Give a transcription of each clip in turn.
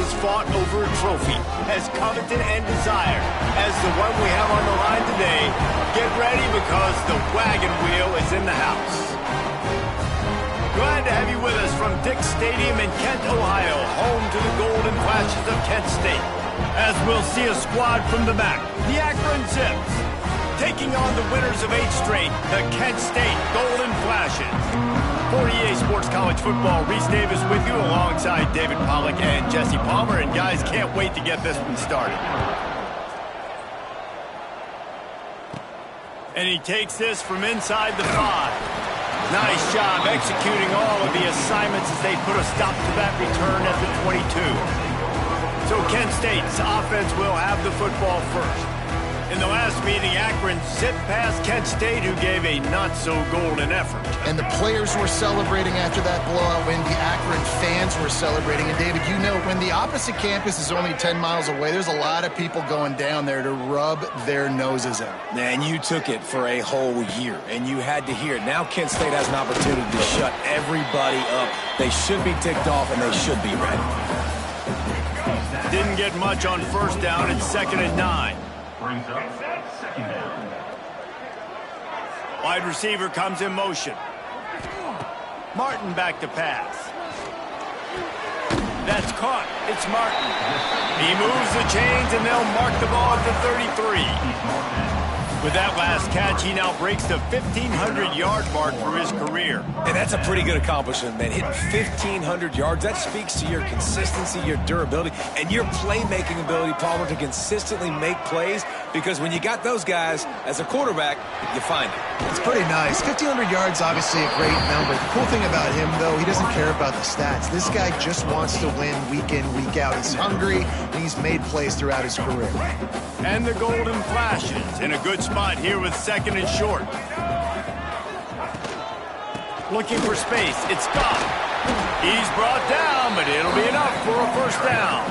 was fought over a trophy as coveted and desired as the one we have on the line today. Get ready because the wagon wheel is in the house. Glad to have you with us from Dick's Stadium in Kent, Ohio, home to the Golden Flashes of Kent State. As we'll see a squad from the back, the Akron Zips, taking on the winners of 8 straight, the Kent State Golden Flashes. For EA Sports College Football, Reese Davis with you alongside David Pollack and Jesse Palmer. And guys, can't wait to get this one started. And he takes this from inside the 5. Nice job executing all of the assignments as they put a stop to that return at the 22. So Kent State's offense will have the football first. In the last meeting, Akron zipped past Kent State, who gave a not-so-golden effort. And the players were celebrating after that blowout win. The Akron fans were celebrating. And, David, you know, when the opposite campus is only 10 miles away, there's a lot of people going down there to rub their noses out. And you took it for a whole year, and you had to hear it. Now Kent State has an opportunity to shut everybody up. They should be ticked off, and they should be ready. Didn't get much on first down. It's 2nd and 9. Brings up 2nd down. Wide receiver comes in motion. Martin back to pass. That's caught. It's Martin. He moves the chains, and they'll mark the ball at the 33. With that last catch, he now breaks the 1,500-yard mark for his career. And that's a pretty good accomplishment, man. Hitting 1,500 yards, that speaks to your consistency, your durability, and your playmaking ability, Palmer, to consistently make plays, because when you got those guys as a quarterback, you find it. It's pretty nice. 1,500 yards, obviously a great number. The cool thing about him, though, he doesn't care about the stats. This guy just wants to win week in, week out. He's hungry, and he's made plays throughout his career. And the Golden Flashes in a good spot here with 2nd and short. Looking for space. It's Scott. He's brought down, but it'll be enough for a first down.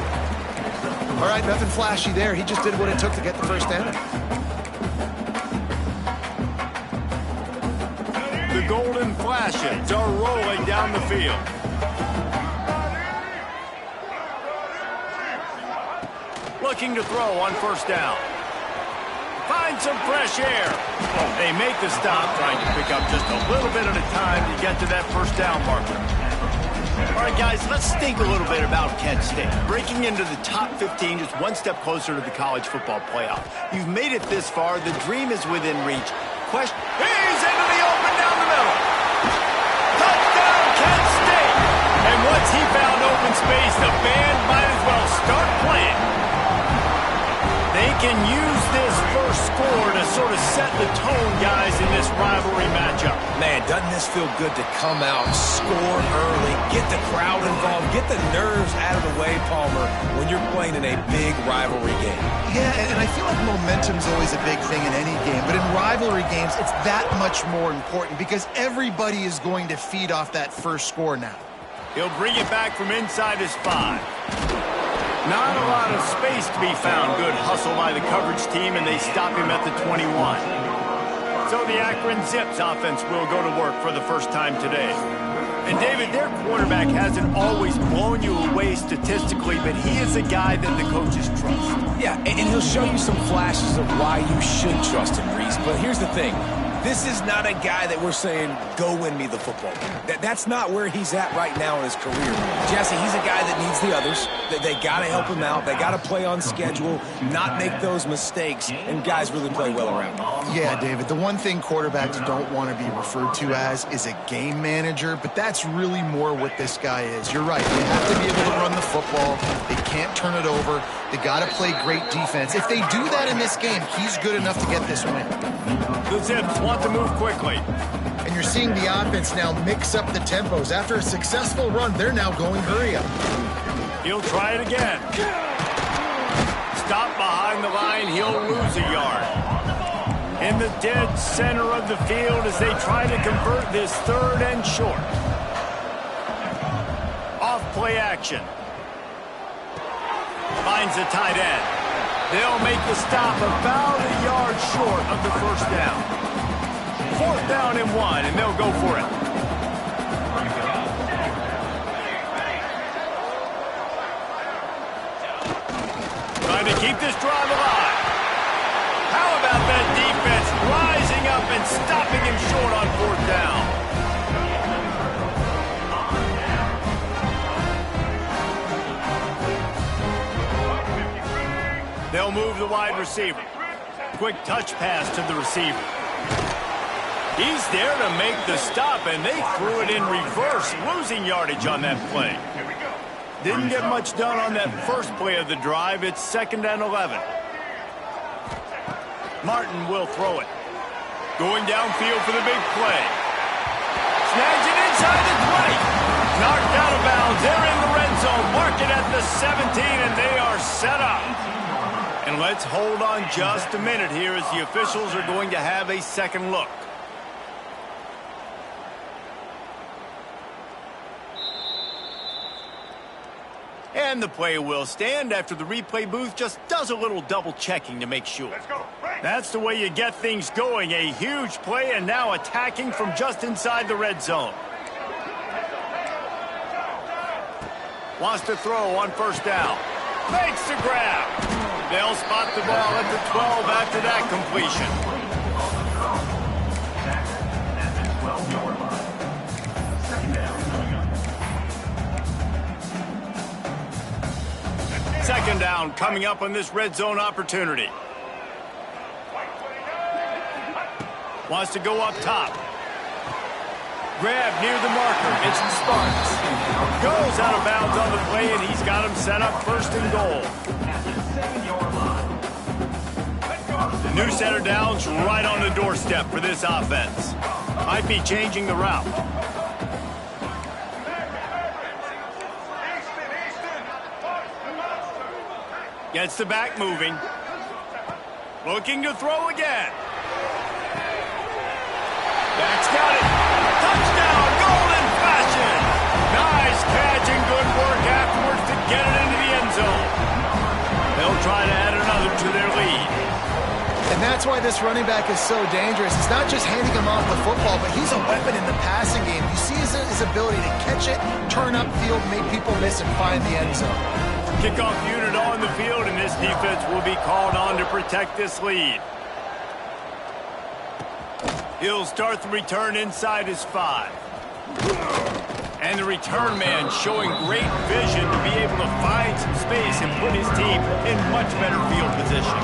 All right, nothing flashy there. He just did what it took to get the first down. The Golden Flashes are rolling down the field. Looking to throw on first down. Find some fresh air. They make the stop, trying to pick up just a little bit at a time to get to that first down marker. All right, guys, let's think a little bit about Kent State. Breaking into the top 15, just one step closer to the college football playoff. You've made it this far. The dream is within reach. He's into the open down the middle. Touchdown, Kent State. And once he found open space, the band might as well start playing. They can use this first score to sort of set the tone, guys, in this rivalry matchup. Man, doesn't this feel good to come out, score early, get the crowd involved, get the nerves out of the way, Palmer, when you're playing in a big rivalry game? Yeah, and I feel like momentum's always a big thing in any game, but in rivalry games, it's that much more important because everybody is going to feed off that first score now. He'll bring it back from inside his 5. Not a lot of space to be found. Good hustle by the coverage team, and they stop him at the 21. So the Akron Zips offense will go to work for the first time today. And David, their quarterback hasn't always blown you away statistically, but he is a guy that the coaches trust. Yeah, and he'll show you some flashes of why you should trust him, Reese. But here's the thing. This is not a guy that we're saying, go win me the football game. That's not where he's at right now in his career. Jesse, he's a guy that needs the others. They got to help him out. They got to play on schedule, not make those mistakes, and guys really play well around him. Yeah, David, the one thing quarterbacks don't want to be referred to as is a game manager, but that's really more what this guy is. You're right. They have to be able to run the football. They can't turn it over. They got to play great defense. If they do that in this game, he's good enough to get this win. The Zips want to move quickly. And you're seeing the offense now mix up the tempos. After a successful run, they're now going hurry up. He'll try it again. Stop behind the line. He'll lose a yard. In the dead center of the field as they try to convert this 3rd and short. Off play action. Finds the tight end. They'll make the stop about a yard short of the first down. 4th down and 1, and they'll go for it. to keep this drive alive. How about that defense rising up and stopping him short on 4th down? They'll move the wide receiver. Quick touch pass to the receiver. He's there to make the stop, and they threw it in reverse, losing yardage on that play. Didn't get much done on that first play of the drive. It's 2nd and 11. Martin will throw it. Going downfield for the big play. Snags it inside the 20. Knocked out of bounds. They're in the red zone. Mark it at the 17, and they are set up. And let's hold on just a minute here as the officials are going to have a second look. And the play will stand after the replay booth just does a little double checking to make sure. That's the way you get things going. A huge play and now attacking from just inside the red zone. Wants to throw on 1st down. Makes the grab. They'll spot the ball at the 12 after that completion. Second down coming up on this red zone opportunity. Wants to go up top. Grab near the marker. It's the Sparks. Goes out of bounds on the play, and he's got him set up 1st and goal. New set of downs right on the doorstep for this offense. Might be changing the route. Gets the back moving. Looking to throw again. Back's got it. Touchdown, golden fashion. Nice catch and good work afterwards to get it into the end zone. They'll try to add another to their lead. And that's why this running back is so dangerous. It's not just handing him off the football, but he's a weapon in the passing game. You see his ability to catch it, turn upfield, make people miss, and find the end zone. Kickoff unit on the field, and this defense will be called on to protect this lead. He'll start the return inside his 5. And the return man showing great vision to be able to find some space and put his team in much better field position.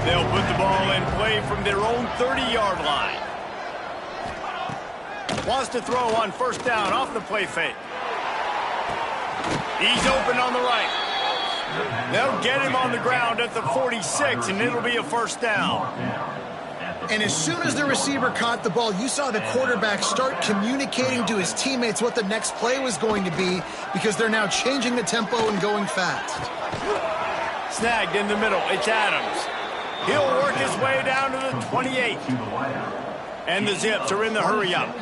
They'll put the ball in play from their own 30-yard line. Wants to throw on 1st down off the play fake. He's open on the right. They'll get him on the ground at the 46, and it'll be a 1st down. And as soon as the receiver caught the ball, you saw the quarterback start communicating to his teammates what the next play was going to be because they're now changing the tempo and going fast. Snagged in the middle. It's Adams. He'll work his way down to the 28. And the Zips are in the hurry-up.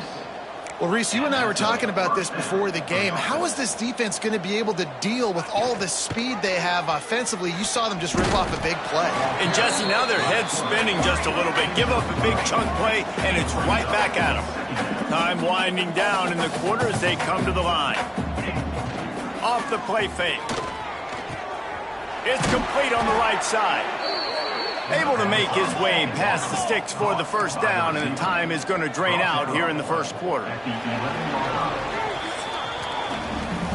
Well, Reese, you and I were talking about this before the game. How is this defense going to be able to deal with all the speed they have offensively? You saw them just rip off a big play. And, Jesse, now their head's spinning just a little bit. Give up a big chunk play, and it's right back at them. Time winding down in the quarter as they come to the line. Off the play fake. It's complete on the right side. Able to make his way past the sticks for the 1st down, and the time is going to drain out here in the 1st quarter.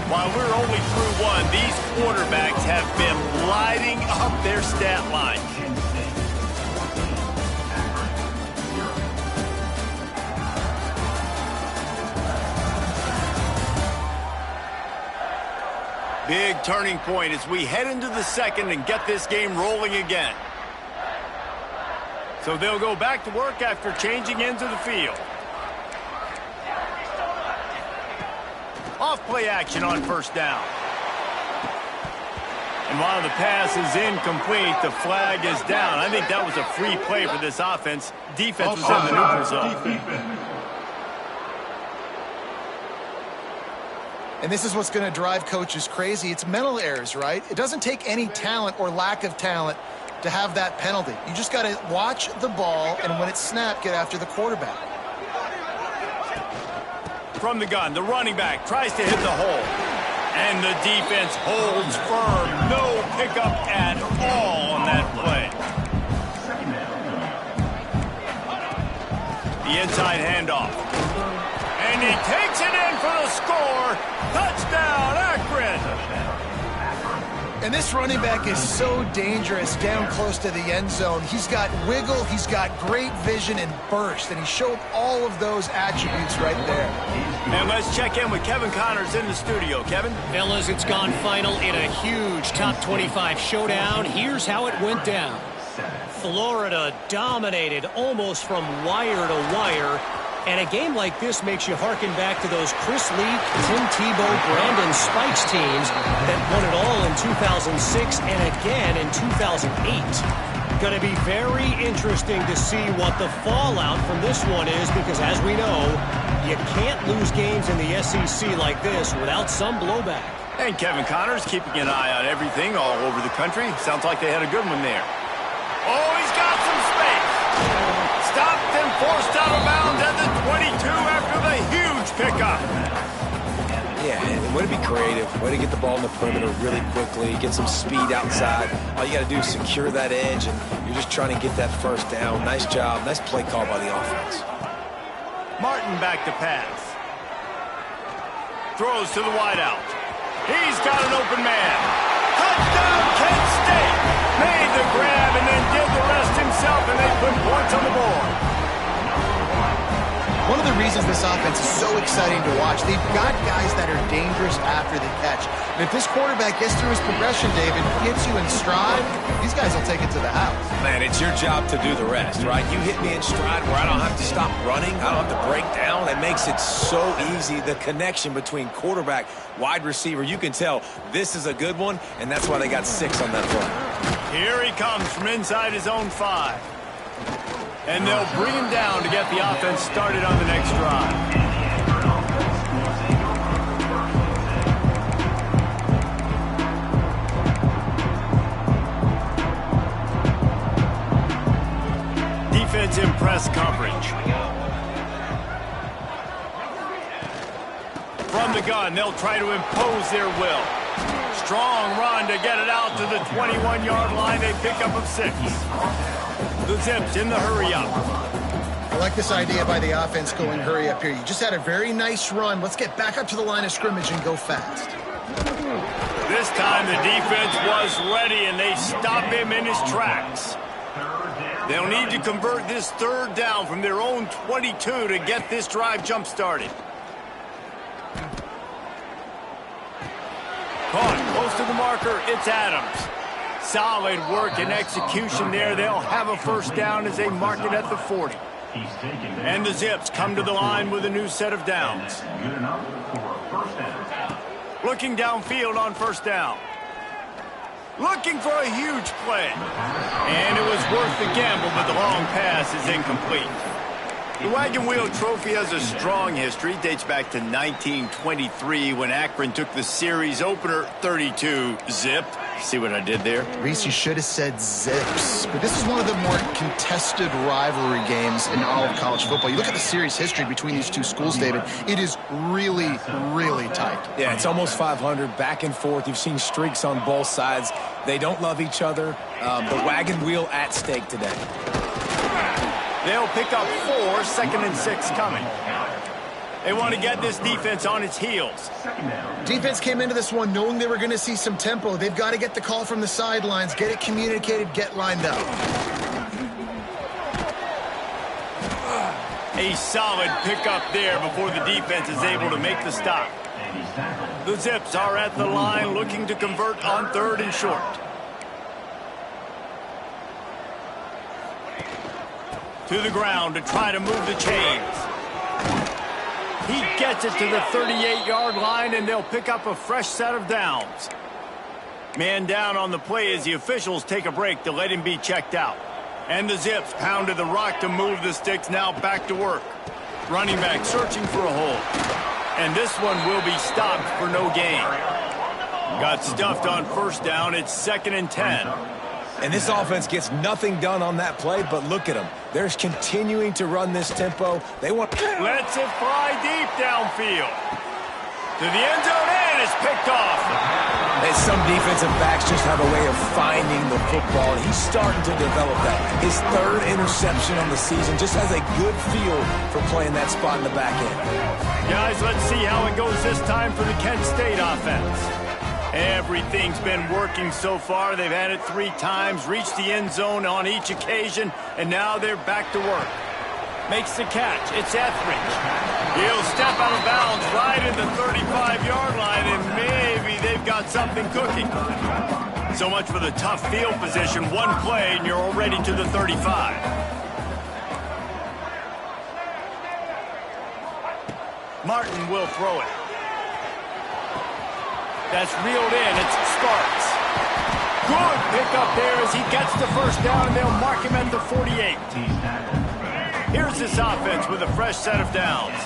While we're only through one, these quarterbacks have been lighting up their stat line. Big turning point as we head into the 2nd and get this game rolling again. So they'll go back to work after changing into the field. Off play action on 1st down. And while the pass is incomplete, the flag is down. I think that was a free play for this offense. Defense was in the neutral zone. And this is what's going to drive coaches crazy. It's mental errors, right? It doesn't take any talent or lack of talent to have that penalty. You just got to watch the ball, and when it's snapped, get after the quarterback. From the gun, the running back tries to hit the hole. And the defense holds firm. No pickup at all on that play. The inside handoff. And he takes it in for the score. Touchdown, Akron. And this running back is so dangerous down close to the end zone. He's got wiggle, he's got great vision and burst, and he showed all of those attributes right there. And let's check in with Kevin Connors in the studio. Kevin? Fellas, it's gone final in a huge top 25 showdown. Here's how it went down. Florida dominated almost from wire to wire. And a game like this makes you harken back to those Chris Leak, Tim Tebow, Brandon Spikes teams that won it all in 2006 and again in 2008. Going to be very interesting to see what the fallout from this one is, because as we know, you can't lose games in the SEC like this without some blowback. And Kevin Connors keeping an eye on everything all over the country. Sounds like they had a good one there. Oh, he's got some space. Stopped and forced out of bounds at the 22 after the huge pickup. Yeah, and way to be creative. Way to get the ball in the perimeter really quickly. Get some speed outside. All you got to do is secure that edge, and you're just trying to get that first down. Nice job. Nice play call by the offense. Martin back to pass. Throws to the wideout. He's got an open man. Touchdown, Kent State. Made the grab and then did the rest himself, and they put points on the board. One of the reasons this offense is so exciting to watch, they've got guys that are dangerous after the catch. And if this quarterback gets through his progression, David, hits you in stride, these guys will take it to the house. Man, it's your job to do the rest, right? You hit me in stride where I don't have to stop running. I don't have to break down. It makes it so easy. The connection between quarterback, wide receiver, you can tell this is a good one, and that's why they got 6 on that play. Here he comes from inside his own 5. And they'll bring him down to get the offense started on the next drive. Defensive press coverage. From the gun, they'll try to impose their will. Strong run to get it out to the 21-yard line. They pick up of 6. The Zips in the hurry-up. I like this idea by the offense going hurry up here. You just had a very nice run. Let's get back up to the line of scrimmage and go fast. This time the defense was ready, and they stop him in his tracks. They'll need to convert this 3rd down from their own 22 to get this drive jump-started. Caught close to the marker, it's Adams. Solid work and execution there. They'll have a first down as they mark it at the 40. And the Zips come to the line with a new set of downs. Looking downfield on first down. Looking for a huge play. And it was worth the gamble, but the long pass is incomplete. The Wagon Wheel Trophy has a strong history. Dates back to 1923 when Akron took the series opener 32-zip. See what I did there? Reese, you should have said Zips. But this is one of the more contested rivalry games in all of college football. You look at the series history between these two schools, David. It is really, really tight. Yeah, it's almost 500, back and forth. You've seen streaks on both sides. They don't love each other. The wagon wheel at stake today. They'll pick up 4, 2nd and 6 coming. They want to get this defense on its heels. Defense came into this one knowing they were going to see some tempo. They've got to get the call from the sidelines, get it communicated, get lined up. A solid pickup there before the defense is able to make the stop. The Zips are at the line looking to convert on 3rd and short. To the ground to try to move the chains. He gets it to the 38-yard line, and they'll pick up a fresh set of downs. Man down on the play as the officials take a break to let him be checked out. And the Zips pounded the rock to move the sticks, now back to work. Running back searching for a hole. And this one will be stopped for no gain. Got stuffed on first down. It's 2nd and 10. And this offense gets nothing done on that play, but look at them. They're continuing to run this tempo. They want... Lets it fly deep downfield. To the end zone, and it's picked off. And some defensive backs just have a way of finding the football, and he's starting to develop that. His third interception on the season just has a good feel for playing that spot in the back end. Guys, let's see how it goes this time for the Kent State offense. Everything's been working so far. They've had it 3 times, reached the end zone on each occasion, and now they're back to work. Makes the catch. It's Etheridge. He'll step out of bounds right at the 35-yard line, and maybe they've got something cooking. So much for the tough field position. One play, and you're already to the 35. Martin will throw it. That's reeled in. It's Sparks. Good pickup there as he gets the first down, and they'll mark him at the 48. Here's this offense with a fresh set of downs.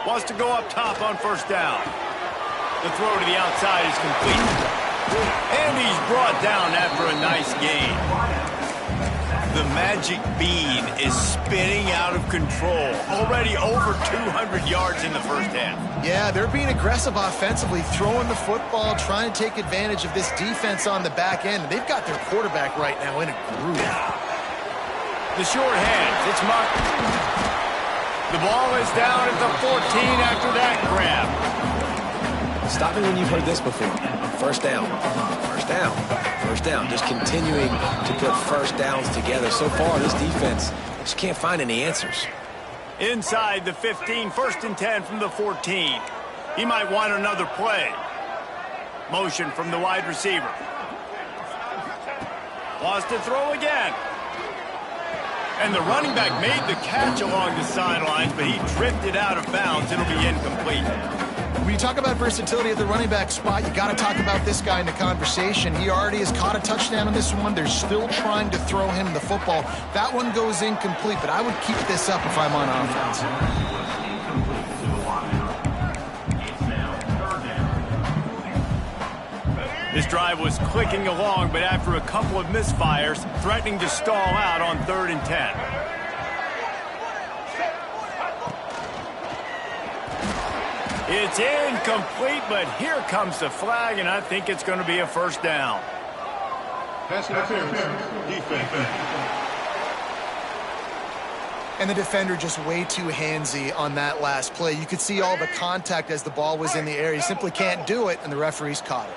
Wants to go up top on first down. The throw to the outside is complete. And he's brought down after a nice gain. The magic bean is spinning out of control. Already over 200 yards in the first half. Yeah, they're being aggressive offensively, throwing the football, trying to take advantage of this defense on the back end. They've got their quarterback right now in a groove. The short hands, it's Martin. The ball is down at the 14 after that grab. Stop me when you've heard this before. First down. First down. First down. Just continuing to put first downs together. So far, this defense just can't find any answers. Inside the 15, 1st and 10 from the 14. He might want another play. Motion from the wide receiver. Wants to throw again. And the running back made the catch along the sidelines, but he drifted out of bounds. It'll be incomplete. When you talk about versatility at the running back spot, you got to talk about this guy in the conversation. He already has caught a touchdown on this one. They're still trying to throw him the football. That one goes incomplete, but I would keep this up if I'm on offense. This drive was clicking along, but after a couple of misfires, threatening to stall out on 3rd and 10. It's incomplete, but here comes the flag, and I think it's going to be a first down. Pass interference. Defense. And the defender just way too handsy on that last play. You could see all the contact as the ball was in the air. He simply can't do it, and the referees caught it.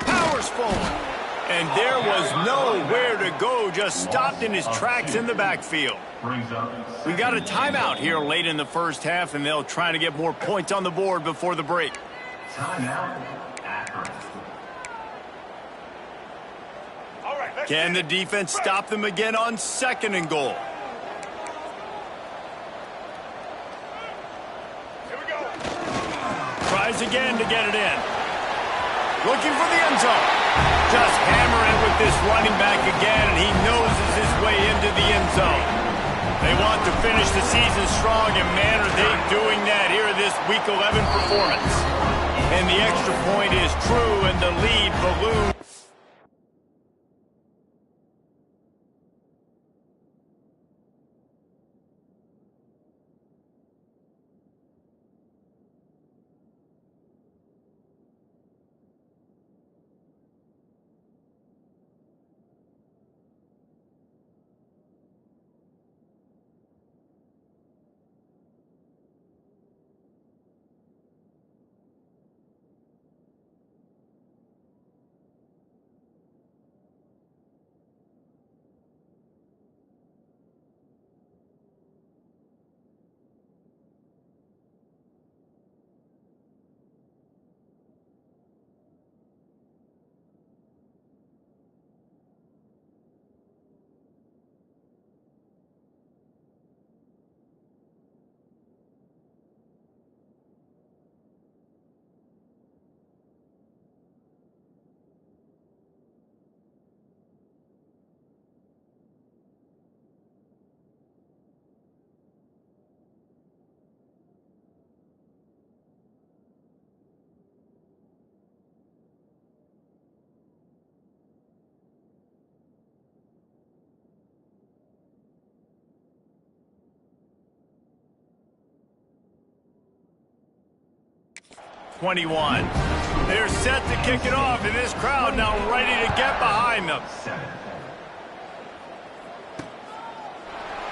Powers forward. And there was nowhere to go, just stopped in his tracks in the backfield. We got a timeout here late in the first half, and they'll try to get more points on the board before the break. Can the defense stop them again on 2nd and goal? Tries again to get it in. Looking for the end zone. Just hammer it with this running back again, and he noses his way into the end zone. They want to finish the season strong, and man, are they doing that here in this Week 11 performance. And the extra point is true, and the lead balloons. 21. They're set to kick it off, and this crowd now ready to get behind them.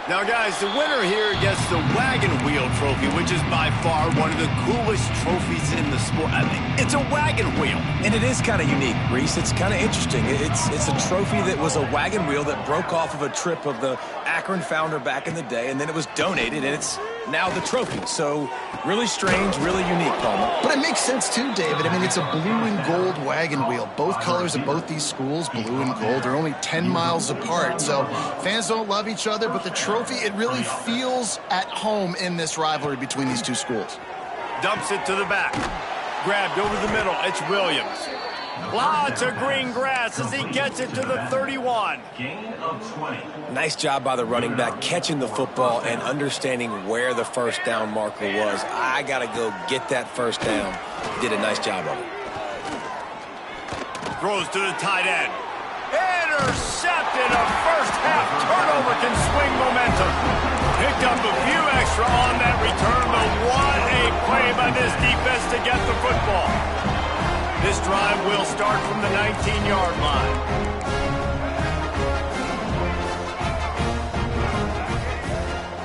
Now, guys, the winner here gets the Wagon Wheel Trophy, which is by far one of the coolest trophies in the sport. I mean, it's a wagon wheel. And it is kind of unique, Reese. It's kind of interesting. It's a trophy that was a wagon wheel that broke off of a trip of the Akron founder back in the day, and then it was donated, and it's now the trophy. So really strange, really unique, Palmer. But it makes sense, too, David. I mean, it's a blue and gold wagon wheel. Both colors of both these schools, blue and gold, are only 10 miles apart. So fans don't love each other, but the trophy, it really feels at home in this rivalry between these two schools. Dumps it to the back. Grabbed over the middle. It's Williams. Lots of green grass as he gets it to the 31. Gain of 20. Nice job by the running back catching the football and understanding where the first down marker was. I got to go get that first down. He did a nice job of it. Throws to the tight end. Intercepted. A first half turnover can swing momentum. Picked up a few extra on that return, but what a play by this defense to get the football. This drive will start from the 19-yard line.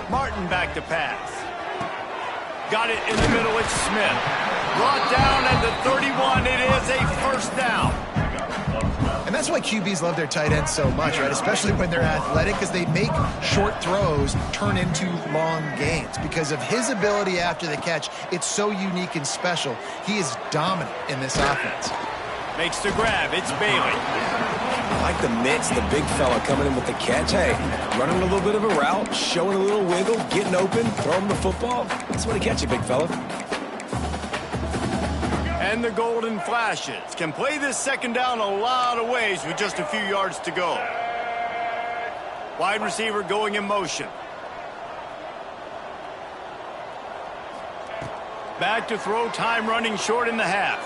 Martin back to pass. Got it in the middle, it's Smith. Brought down at the 31, it is a first down. And that's why QBs love their tight ends so much, right? Especially when they're athletic, because they make short throws turn into long gains. Because of his ability after the catch, it's so unique and special. He is dominant in this offense. Makes the grab, it's Bailey. I like the mitts, the big fella coming in with the catch. Hey, running a little bit of a route, showing a little wiggle, getting open, throwing the football. That's what he catch you, big fella. And the Golden Flashes can play this second down a lot of ways with just a few yards to go. Wide receiver going in motion. Back to throw, time running short in the half.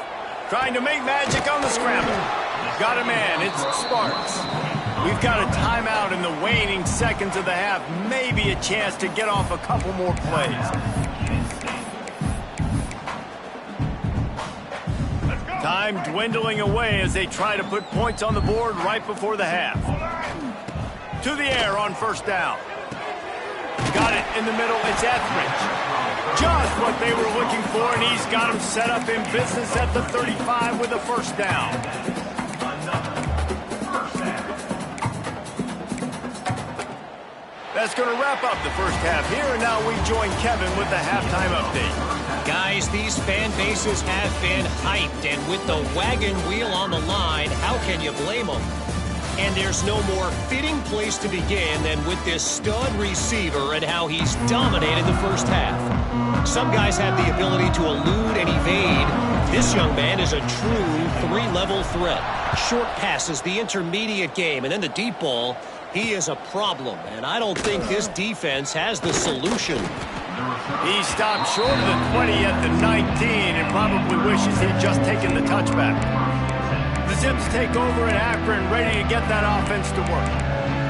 Trying to make magic on the scramble. Got a man, it's Sparks. We've got a timeout in the waning seconds of the half. Maybe a chance to get off a couple more plays. Time dwindling away as they try to put points on the board right before the half. To the air on first down. Got it in the middle, it's Etheridge. Just what they were looking for, and he's got them set up in business at the 35 with a first down. That's going to wrap up the first half here, and now we join Kevin with the halftime update. Guys, these fan bases have been hyped, and with the wagon wheel on the line, how can you blame them? And there's no more fitting place to begin than with this stud receiver and how he's dominated the first half. Some guys have the ability to elude and evade. This young man is a true three-level threat. Short passes, the intermediate game, and then the deep ball. He is a problem, and I don't think this defense has the solution. He stopped short of the 20 at the 19 and probably wishes he'd just taken the touchback. The Zips take over at Akron, ready to get that offense to work.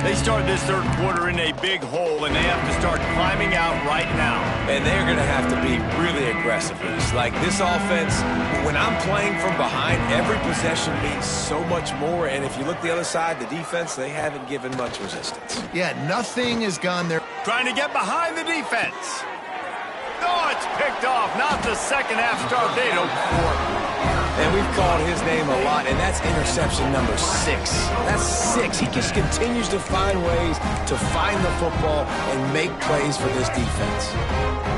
They start this third quarter in a big hole, and they have to start climbing out right now. And they're going to have to be really aggressive. It's like this offense, when I'm playing from behind, every possession means so much more. And if you look the other side, the defense, they haven't given much resistance. Yeah, nothing has gone their... Trying to get behind the defense. Oh, it's picked off. Not the second half start they'd hoped for. And we've called his name a lot, and that's interception number 6. That's 6. He just continues to find ways to find the football and make plays for this defense.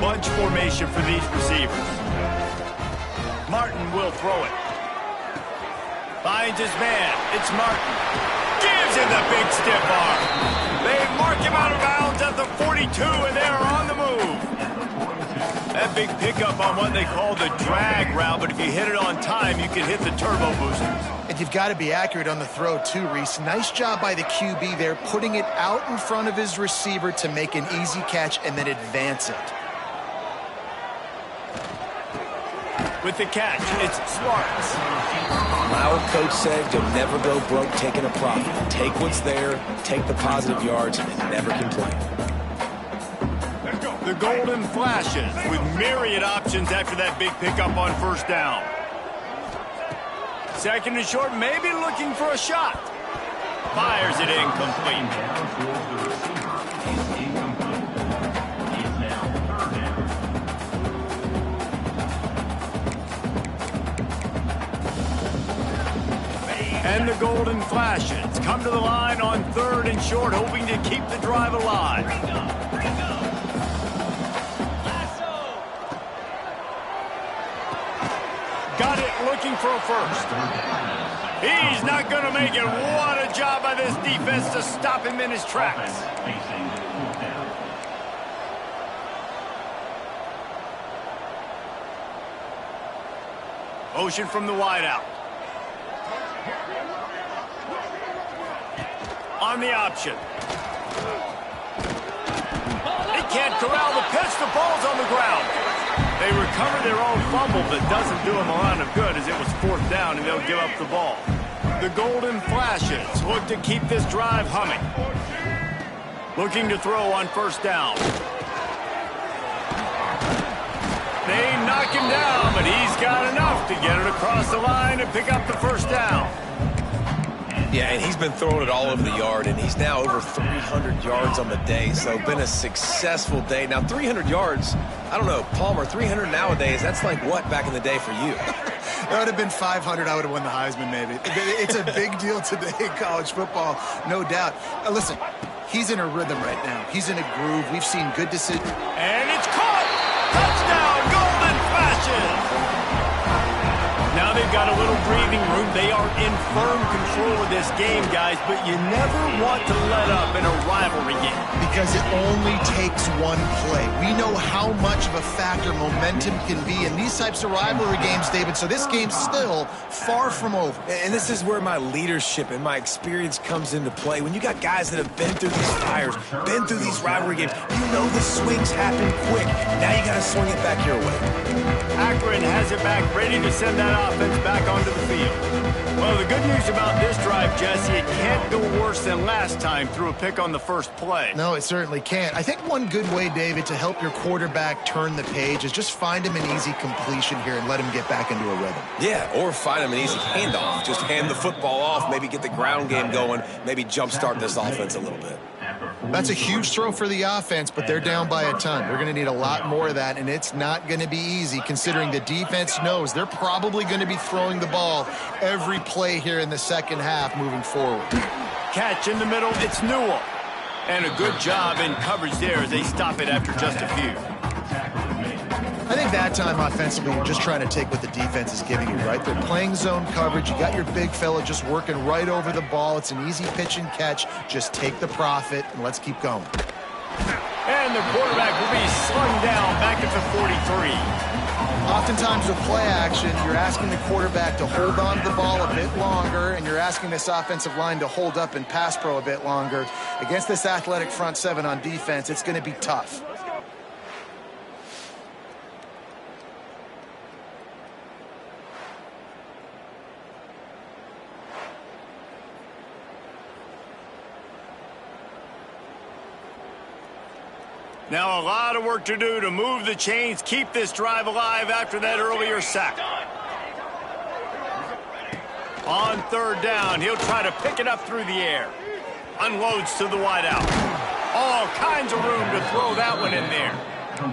Bunch formation for these receivers. Martin will throw it. Finds his man. It's Martin. Gives him the big stiff arm. They mark him out of bounds at the 42, and they are on the move. That big pickup on what they call the drag route, but if you hit it on time, you can hit the turbo boosters. And you've got to be accurate on the throw, too, Reese. Nice job by the QB there, putting it out in front of his receiver to make an easy catch and then advance it. With the catch, it's Sparks. My old coach said you'll never go broke taking a profit. Take what's there, take the positive yards, and never complain. The Golden Flashes with myriad options after that big pickup on first down. Second and short, maybe looking for a shot. Fires it incomplete. And the Golden Flashes come to the line on third and short, hoping to keep the drive alive. Got it, looking for a first. He's not going to make it. What a job by this defense to stop him in his tracks. Motion from the wideout. On the option. They can't corral the pitch. The ball's on the ground. They recover their own fumble, but doesn't do them a lot of good as it was fourth down, and they'll give up the ball. The Golden Flashes look to keep this drive humming. Looking to throw on first down. They knock him down, but he's got enough to get it across the line and pick up the first down. Yeah, and he's been throwing it all over the yard, and he's now over 300 yards on the day, so been a successful day. Now, 300 yards, I don't know, Palmer, 300 nowadays, that's like what back in the day for you? That would have been 500. I would have won the Heisman, maybe. It's a big deal today in college football, no doubt. Listen, he's in a rhythm right now. He's in a groove. We've seen good decisions. And it's caught! Touchdown, Golden Flashes! Now they've got a little breathing room. They are in firm control of this game, guys, but you never want to let up in a rivalry game. Because it only takes one play. We know how much of a factor momentum can be in these types of rivalry games, David, so this game's still far from over. And this is where my leadership and my experience comes into play. When you got guys that have been through these fires, been through these rivalry games, you know the swings happen quick. Now you got to swing it back your way. Akron has it back, ready to send that offense back onto the field. Well, the good news about this drive, Jesse, it can't go worse than last time through a pick on the first play. No, it certainly can't. I think one good way, David, to help your quarterback turn the page is just find him an easy completion here and let him get back into a rhythm. Yeah, or find him an easy handoff. Just hand the football off, maybe get the ground game going, maybe jumpstart this offense a little bit. That's a huge throw for the offense, but they're down by a ton. They're going to need a lot more of that, and it's not going to be easy considering the defense knows they're probably going to be throwing the ball every play here in the second half moving forward. Catch in the middle, it's Newell. And a good job in coverage there as they stop it after just a few. I think that time offensively, you're just trying to take what the defense is giving you, right? They're playing zone coverage. You got your big fella just working right over the ball. It's an easy pitch and catch. Just take the profit, and let's keep going. And the quarterback will be slung down back at the 43. Oftentimes with play action, you're asking the quarterback to hold on to the ball a bit longer, and you're asking this offensive line to hold up and pass pro a bit longer. Against this athletic front seven on defense, it's going to be tough. Now a lot of work to do to move the chains, keep this drive alive after that earlier sack. On third down, he'll try to pick it up through the air. Unloads to the wideout. All kinds of room to throw that one in there.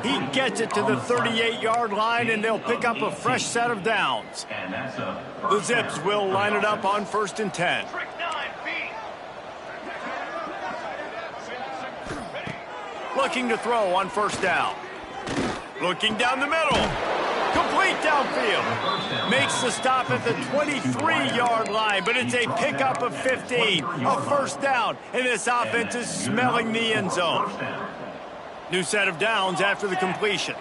He gets it to the 38-yard line, and they'll pick up a fresh set of downs. The Zips will line it up on 1st and 10. Looking to throw on first down. Looking down the middle. Complete downfield. Makes the stop at the 23-yard line, but it's a pickup of 15. A first down, and this offense is smelling the end zone. New set of downs after the completion.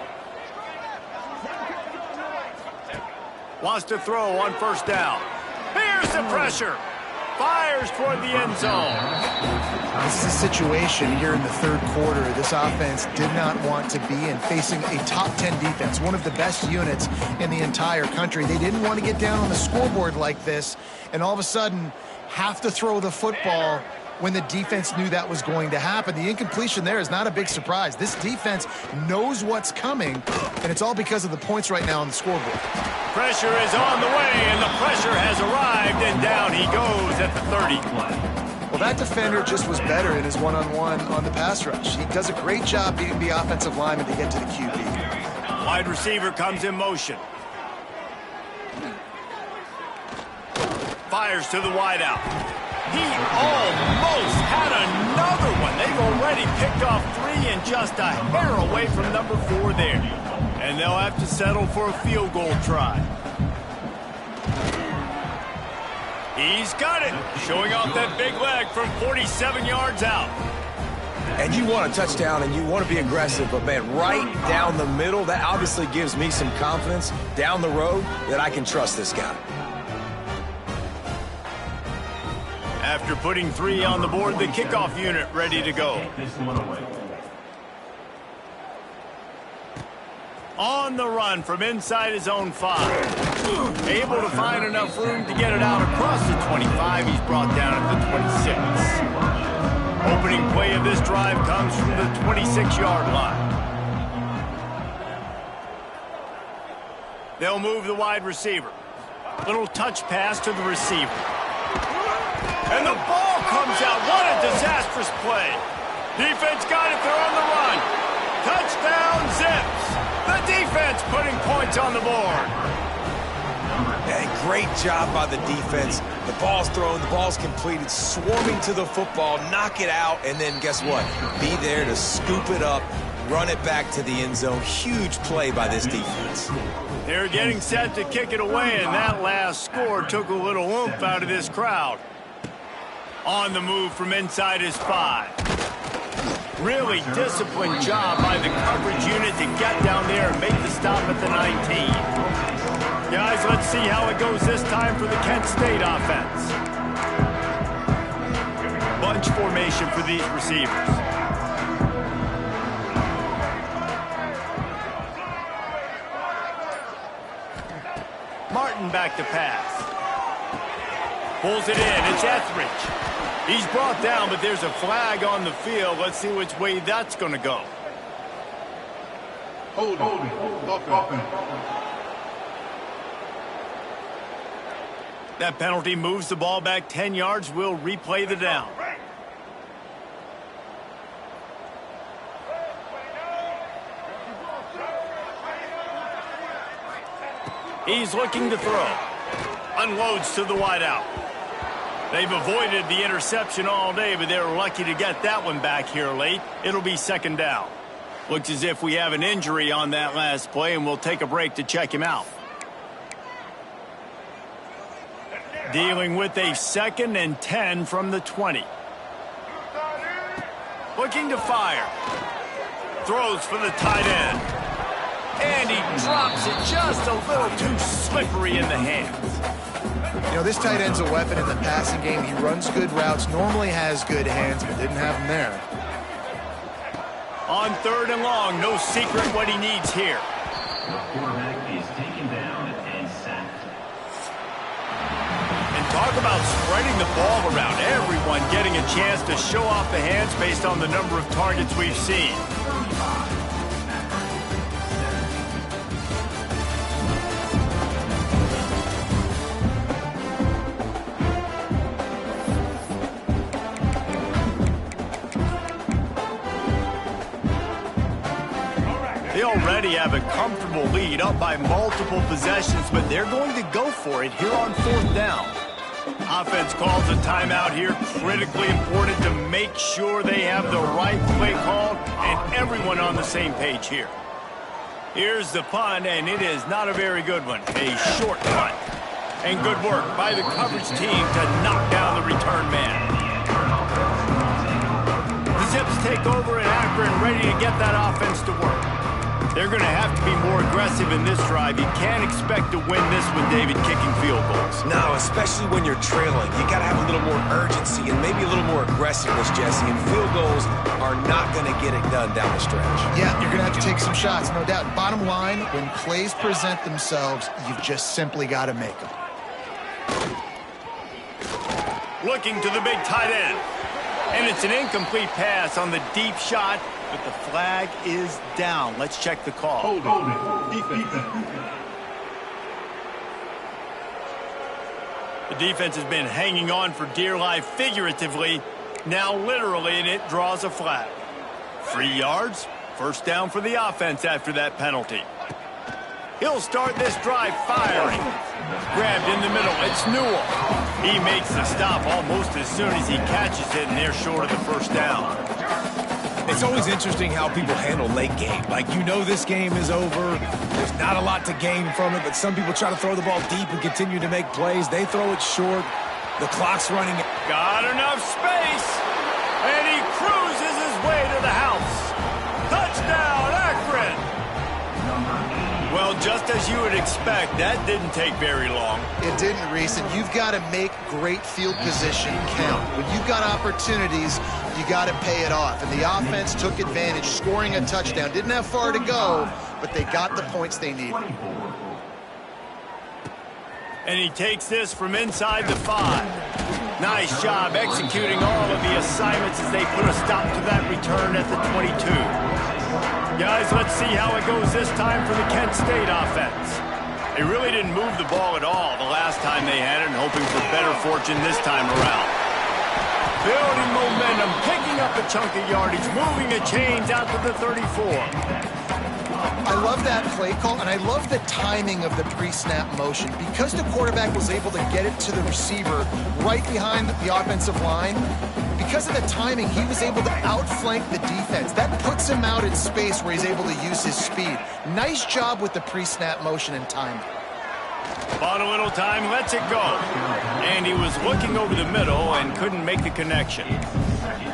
Wants to throw on first down. Here's the pressure. Fires toward the end zone. This is a situation here in the third quarter this offense did not want to be in, facing a top 10 defense, one of the best units in the entire country. They didn't want to get down on the scoreboard like this, and all of a sudden have to throw the football when the defense knew that was going to happen. The incompletion there is not a big surprise. This defense knows what's coming, and it's all because of the points right now on the scoreboard. Pressure is on the way, and the pressure has arrived, and down he goes at the 30. Well, that defender just was better in his one-on-one on the pass rush. He does a great job beating the offensive lineman to get to the QB. Wide receiver comes in motion. Fires to the wideout. He almost had another one. They've already picked off 3 and just a hair away from number 4 there. And they'll have to settle for a field goal try. He's got it. Showing off that big leg from 47 yards out. And you want a touchdown and you want to be aggressive, but man, right down the middle, that obviously gives me some confidence down the road that I can trust this guy. After putting 3 on the board, the kickoff unit ready to go. On the run from inside his own 5. Able to find enough room to get it out across the 25. He's brought down at the 26. Opening play of this drive comes from the 26-yard line. They'll move the wide receiver. Little touch pass to the receiver. And the ball comes out. What a disastrous play. Defense got it. They're on the run. Touchdown, Zips. The defense putting points on the board. Hey, great job by the defense. The ball's thrown, the ball's completed, swarming to the football, knock it out, and then guess what? Be there to scoop it up, run it back to the end zone. Huge play by this defense. They're getting set to kick it away, and that last score took a little oomph out of this crowd. On the move from inside his 5. Really disciplined job by the coverage unit to get down there and make the stop at the 19. Guys, let's see how it goes this time for the Kent State offense. Bunch formation for these receivers. Martin back to pass. Pulls it in. It's Etheridge. He's brought down, but there's a flag on the field. Let's see which way that's going to go. Hold it. That penalty moves the ball back 10 yards. We'll replay the down. He's looking to throw. Unloads to the wideout. They've avoided the interception all day, but they're lucky to get that one back here late. It'll be second down. Looks as if we have an injury on that last play, and we'll take a break to check him out. Dealing with a 2nd and 10 from the 20. Looking to fire. Throws for the tight end. And he drops it just a little too slippery in the hands. You know, this tight end's a weapon in the passing game. He runs good routes, normally has good hands, but didn't have them there. On 3rd and long, no secret what he needs here. The quarterback is taken down and sacked. And talk about spreading the ball around. Everyone getting a chance to show off the hands based on the number of targets we've seen. They already have a comfortable lead, up by multiple possessions, but they're going to go for it here on 4th down. Offense calls a timeout here. Critically important to make sure they have the right play called and everyone on the same page here. Here's the punt, and it is not a very good one. A short punt. And good work by the coverage team to knock down the return man. The Zips take over at Akron, ready to get that offense to work. They're going to have to be more aggressive in this drive. You can't expect to win this with David kicking field goals. No, especially when you're trailing. You got to have a little more urgency and maybe a little more aggressiveness, Jesse. And field goals are not going to get it done down the stretch. Yeah, you're going to have to take some shots, no doubt. Bottom line, when plays present themselves, you've just simply got to make them. Looking to the big tight end. And it's an incomplete pass on the deep shot, but the flag is down. Let's check the call. The defense has been hanging on for dear life figuratively, now literally, and it draws a flag. 3 yards, first down for the offense after that penalty. He'll start this drive firing. Grabbed in the middle, it's Newell. He makes the stop almost as soon as he catches it, and they're short of the first down. It's always interesting how people handle late game. Like, you know this game is over. There's not a lot to gain from it, but some people try to throw the ball deep and continue to make plays. They throw it short. The clock's running. Got enough space, and he cruises his way to the house. Touchdown, Akron! Well, just as you would expect, that didn't take very long. It didn't, Reese, and you've got to make great field position count. When you've got opportunities, you got to pay it off. And the offense took advantage, scoring a touchdown. Didn't have far to go, but they got the points they needed. And he takes this from inside the 5. Nice job executing all of the assignments as they put a stop to that return at the 22. Guys, let's see how it goes this time for the Kent State offense. They really didn't move the ball at all the last time they had it, and hoping for better fortune this time around. Building momentum, picking up a chunk of yardage, moving the chains out to the 34. I love that play call, and I love the timing of the pre-snap motion. Because the quarterback was able to get it to the receiver right behind the offensive line, because of the timing, he was able to outflank the defense. That puts him out in space where he's able to use his speed. Nice job with the pre-snap motion and timing. Bought a little time, lets it go. And he was looking over the middle and couldn't make the connection.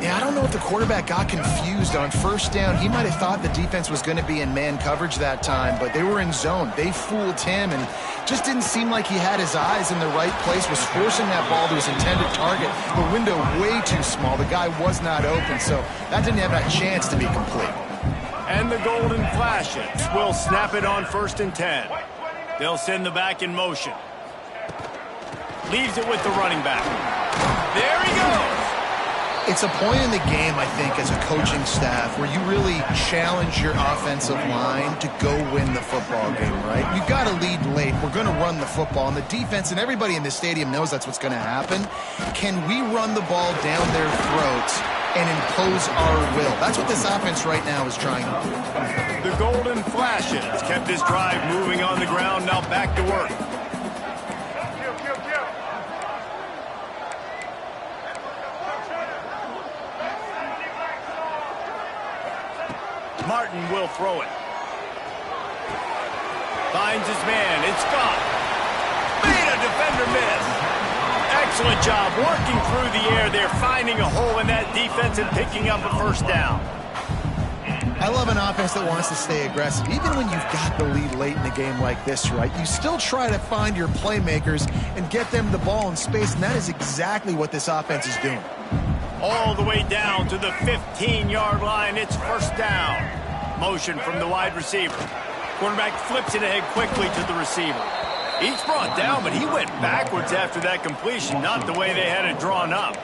Yeah, I don't know if the quarterback got confused on first down. He might have thought the defense was going to be in man coverage that time, but they were in zone. They fooled him, and just didn't seem like he had his eyes in the right place, was forcing that ball to his intended target. The window way too small. The guy was not open, so that didn't have a chance to be complete. And the Golden Flashes will snap it on 1st and 10. They'll send the back in motion. Leaves it with the running back. There he goes. It's a point in the game, I think, as a coaching staff where you really challenge your offensive line to go win the football game, right? You've got to lead late. We're going to run the football, and the defense and everybody in the stadium knows that's what's going to happen. Can we run the ball down their throats and impose our will? That's what this offense right now is trying to do. The Golden Flashes kept this drive moving on the ground, now back to work. Martin will throw it. Finds his man. It's gone. Made a defender miss. Excellent job working through the air there, finding a hole in that defense and picking up a first down. I love an offense that wants to stay aggressive. Even when you've got the lead late in a game like this, right, you still try to find your playmakers and get them the ball in space, and that is exactly what this offense is doing. All the way down to the 15-yard line. It's first down. Motion from the wide receiver. Quarterback flips it ahead quickly to the receiver. He's brought down, but he went backwards after that completion, not the way they had it drawn up.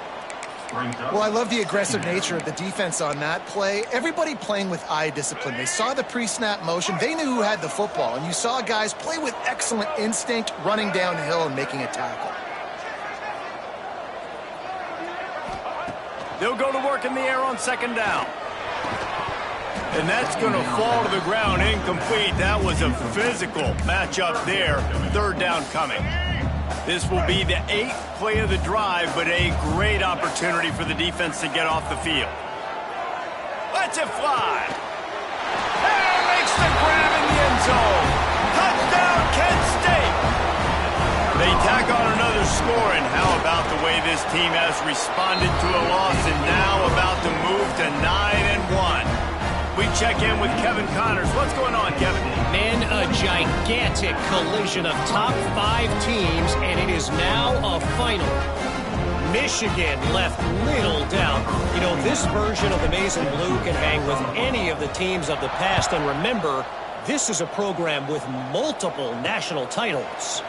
Well, I love the aggressive nature of the defense on that play. Everybody playing with eye discipline. They saw the pre-snap motion. They knew who had the football, and you saw guys play with excellent instinct, running downhill and making a tackle. They'll go to work in the air on 2nd down. And that's going to fall to the ground incomplete. That was a physical matchup there. 3rd down coming. This will be the 8th play of the drive, but a great opportunity for the defense to get off the field. Lets it fly. And makes the grab in the end zone. Touchdown, Kent State. They tack on another score, and how about the way this team has responded to a loss and now about to move to 9-1. We check in with Kevin Connors. What's going on, Kevin? Man, a gigantic collision of top 5 teams, and it is now a final. Michigan left little doubt. You know, this version of the Maize and Blue can hang with any of the teams of the past, and remember, this is a program with multiple national titles.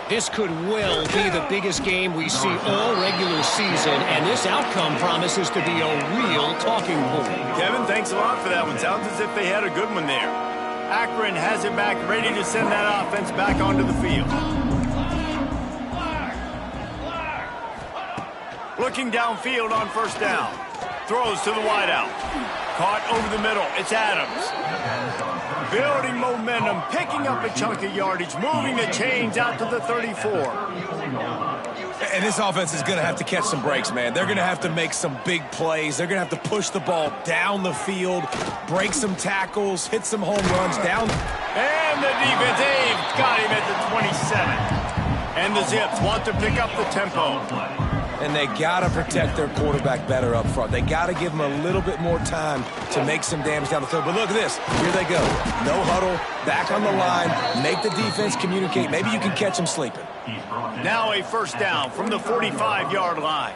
This could well be the biggest game we see all regular season, and this outcome promises to be a real talking point. Kevin, thanks a lot for that one. Sounds as if they had a good one there. Akron has it back, ready to send that offense back onto the field. Looking downfield on first down. Throws to the wideout. Caught over the middle. It's Adams. Building momentum, picking up a chunk of yardage, moving the chains out to the 34. And this offense is going to have to catch some breaks, man. They're going to have to make some big plays. They're going to have to push the ball down the field, break some tackles, hit some home runs down. And the defense, they've got him at the 27. And the Zips want to pick up the tempo. And they got to protect their quarterback better up front. They got to give him a little bit more time to make some damage down the field. But look at this. Here they go. No huddle, back on the line, make the defense communicate. Maybe you can catch them sleeping. Now a first down from the 45-yard line.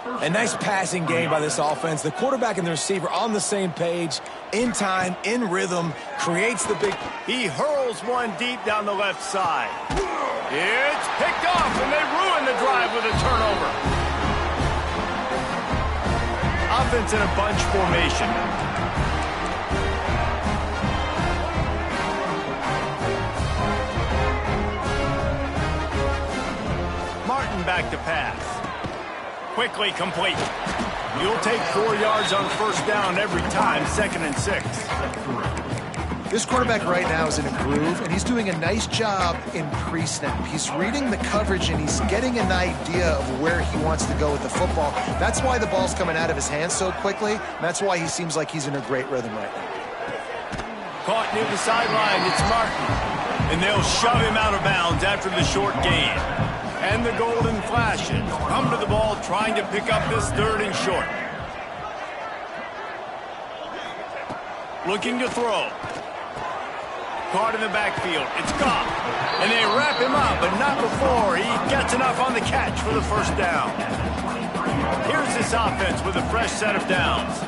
A nice passing game by this offense. The quarterback and the receiver on the same page, in time, in rhythm, creates the big... He hurls one deep down the left side. It's picked off, and they ruin the drive with a turnover. Offense in a bunch formation. Martin back to pass. Quickly complete. You'll take 4 yards on first down every time, 2nd and 6. This quarterback right now is in a groove, and he's doing a nice job in pre-snap. He's reading the coverage, and he's getting an idea of where he wants to go with the football. That's why the ball's coming out of his hands so quickly, and that's why he seems like he's in a great rhythm right now. Caught near the sideline, it's Martin. And they'll shove him out of bounds after the short gain. And the golden flashes come to the ball, trying to pick up this 3rd and short. Looking to throw. Caught in the backfield. It's Goff. And they wrap him up, but not before he gets enough on the catch for the first down. Here's this offense with a fresh set of downs.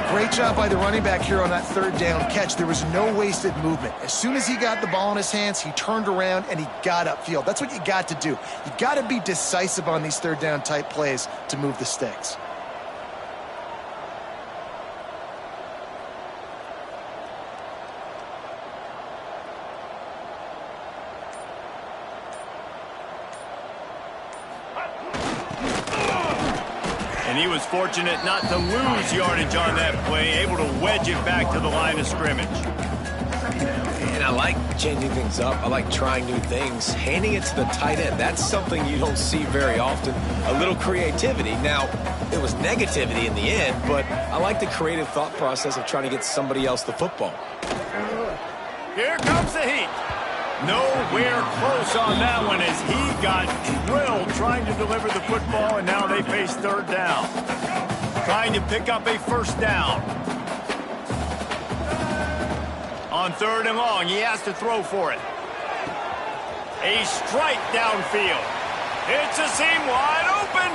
Great job by the running back here on that 3rd down catch. There was no wasted movement. As soon as he got the ball in his hands, he turned around and he got upfield. That's what you got to do. You got to be decisive on these 3rd down type plays to move the sticks. And he was fortunate not to lose yardage on that play, able to wedge it back to the line of scrimmage. And I like changing things up. I like trying new things. Handing it to the tight end, that's something you don't see very often. A little creativity. Now, it was negativity in the end, but I like the creative thought process of trying to get somebody else the football. Here comes the heat. Nowhere close on that one as he got drilled trying to deliver the football, and now they face 3rd down. Trying to pick up a first down. On 3rd and long, he has to throw for it. A strike downfield. It's a seam wide open.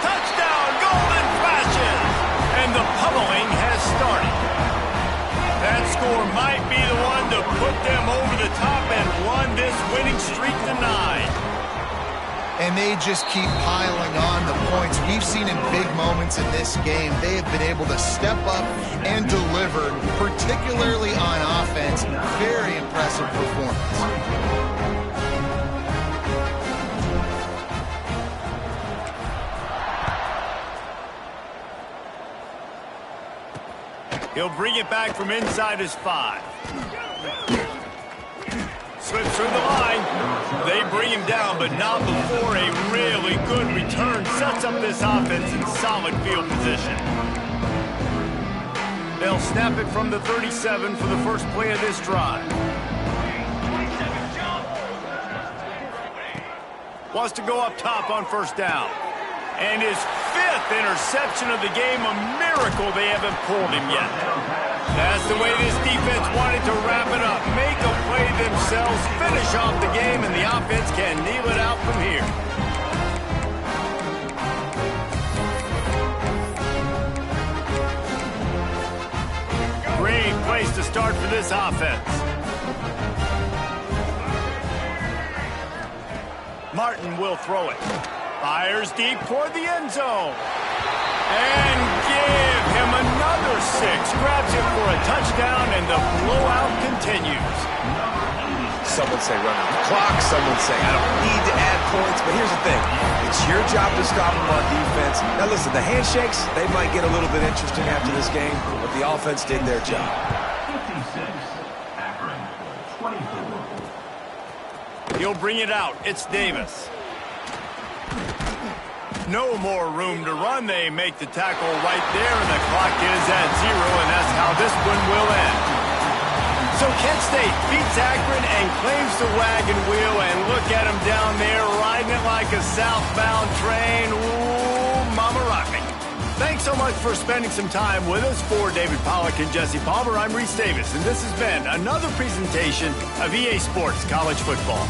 Touchdown, golden flashes. And the pummeling has started. That score might be the one to put them over the top and run this winning streak to 9. And they just keep piling on the points. We've seen in big moments in this game, they have been able to step up and deliver, particularly on offense. Very impressive performance. He'll bring it back from inside his 5. Slips through the line. They bring him down, but not before a really good return sets up this offense in solid field position. They'll snap it from the 37 for the first play of this drive. Wants to go up top on first down. And his 5th interception of the game, a miracle they haven't pulled him yet. That's the way this defense wanted to wrap it up. Make a play themselves, finish off the game, and the offense can kneel it out from here. Great place to start for this offense. Martin will throw it. Fires deep toward the end zone. And give him another 6. Grabs it for a touchdown, and the blowout continues. Some would say run out the clock. Some would say I don't need to add points. But here's the thing. It's your job to stop them on defense. Now, listen, the handshakes, they might get a little bit interesting after this game, but the offense did their job. 56, Akron, 24. He'll bring it out. It's Davis. No more room to run. They make the tackle right there, and the clock is at 0, and that's how this one will end. So Kent State beats Akron and claims the wagon wheel, and look at him down there riding it like a southbound train. Ooh, mama rock me. Thanks so much for spending some time with us. For David Pollack and Jesse Palmer, I'm Reese Davis, and this has been another presentation of EA Sports College Football.